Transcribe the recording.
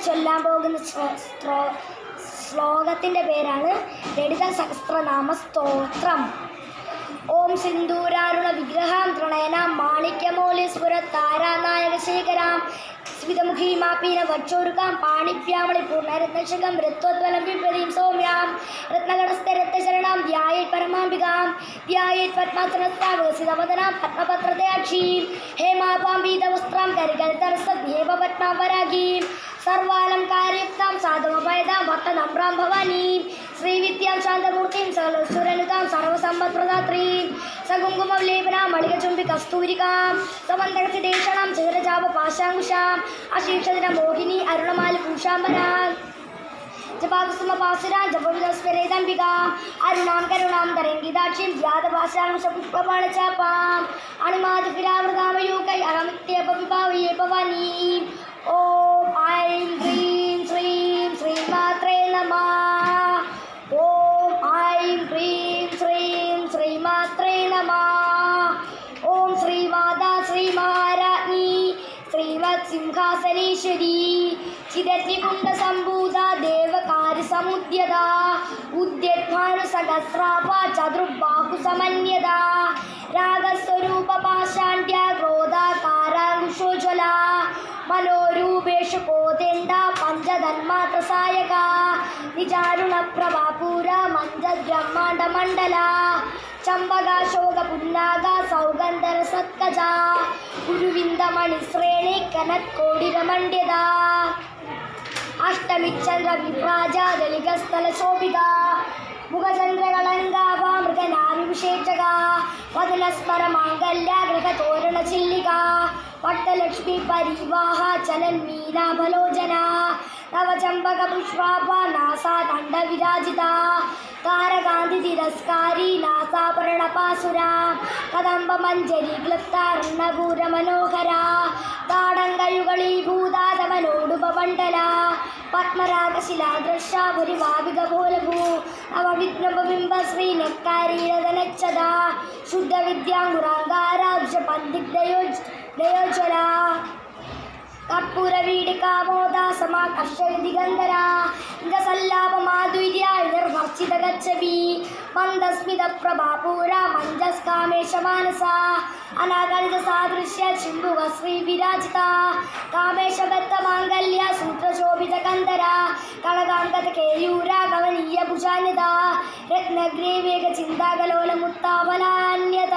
ചൊല്ലാൻ പോകുന്ന ശ്ലോകത്തിൻ്റെ പേരാണ് ലളിത സഹസ്രനാമ സ്തോത്രം. ഓം സിന്ദൂരാരുണ വിഗ്രഹാം തൃണയനാം മാണിക്യമൗലിസ്ഫുരത്താരാനായകശേഖരാം സ്മിതമുഖീമാപീന വക്ഷോരുകാം പാണിഭ്യാമളി പൂർണ്ണരത്നശകം രത്വദ്വലം വിപരീം സൗമ്യാം രത്നഗണസ്ഥ രത്നശരണാം ധ്യായേത് പരമാംബികാം ധ്യായേത് പത്മാസനസ്ഥാവസിതവദനാം പത്മപത്രദയാക്ഷീം ഹേമാപാം പീതവസ്ത്രാം കരികരതരസദ്യേവ പത്മാം വരാഗീം സർവാലംകാരയുക്താം സാധുമഭയതാം ഭക്തനമ്രാം ഭവാനീം ശ്രീവിദ്യാം ശാന്തമൂർത്തിം സകലസുരനുതാം സർവസമ്പത്പ്രദാത്രീം സകുങ്കുമലേപനാം മളികചുംബി കസ്തൂരികാം സമന്തകസിദേശാം ചിരജാപപാശാങ്കുശാം അശീർഷദിന മോഹിനി അരുണമാലി പൂഷാംബരാം ജപാകുസുമപാസുരാം ജപവിദസ്വരേതംബികാം അരുണാം കരുണാം തരംഗിതാക്ഷിം ധ്യാതപാശാംകുശപുഷ്പബാണചാപാം അണിമാതിപിരാവൃതാമയൂകൈ അഹമിത്യേപവിഭാവയേ ഭവാനീം. ഓം ഐം ഹ്രീം ശ്രീം ശ്രീമാത്രേ നമഃ. ഓം ഐം ഹ്രീം ശ്രീം ശ്രീമാത്രേ നമഃ. ഓം ശ്രീമാതാ ശ്രീമഹാരാജ്ഞി ശ്രീമത് സിംഹാസനേശ്വരി ചിദഗ്നികുണ്ഡസംഭൂത ദേവകാര്യസമുദ്യത ഉദ്യദ്ഭാനുസഹസ്രാഭ ചതുർബാഹുസമന്യത രാഗസ്വരൂപപാഷാഢ്യ ക്രോധാകാരാങ്കുശോജ്വല മനോരൂപേഷു കോതെണ്ട പഞ്ചതന്മാത്രസായക നിജാരുണപ്രഭാപൂര മഞ്ജബ്രഹ്മാണ്ഡമണ്ഡല ചമ്പകാശോക പുന്നാഗ സൗഗന്ധരസത്കജ ഗുരുവിന്ദമണിശ്രേണി കനത്കോടിരമണ്ഡ്യത അഷ്ടമിചന്ദ്ര വിഭ്രാജ ദളികസ്ഥലശോഭിത മുഖചന്ദ്രകളങ്കാഭ മൃഗനാഭിഷേചക വദനസ്മര മാംഗല്യ ഗൃഹതോരണ ചില്ലിക പട്ടലക്ഷ്മി പരിവാഹ ചലന്മീനാഭലോചന നവചമ്പക പുഷ്പാഭ നാസാ ദണ്ഡ വിരാജിത താരകാന്തി തിരസ്കാരി നാസാഭരണപാസുര കദംബ മഞ്ജരി ക്ലപ്താർണപൂര മനോഹര താടങ്കയുകളീഭൂതാതമനോടുപമണ്ഡല പത്മരാഗശിലാദൃശാഭുരിവാവികഭോലഭൂ നവവിഘ്നബിംബ ശ്രീനക്കാരീരതനച്ഛദ ശുദ്ധവിദ്യാങ്കുരാങ്കാരാബ്ജ പന്ദിഗ്ധയോജ്വല കർപ്പൂരവീടികാമോദ സമാകർഷദിഗന്ധര ഇന്ദ്രസല്ലാപമാധുര്യ നിർഭർച്ചിതഗച്ഛവി മന്ദസ്മിത പ്രഭാപൂര മഞ്ജസ്കാമേശമാനസ അനാഗളിത സാദൃശ്യ ചിമ്പുക ശ്രീ വിരാജിത കാമേശബദ്ധമാംഗല്യ സൂത്രശോഭിതകന്ധര കണകാംഗത കേയൂര കവനീയ ഭുജാന്യത രത്നഗ്രേവേഗ ചിന്താകലോലമുത്താവലാന്യത.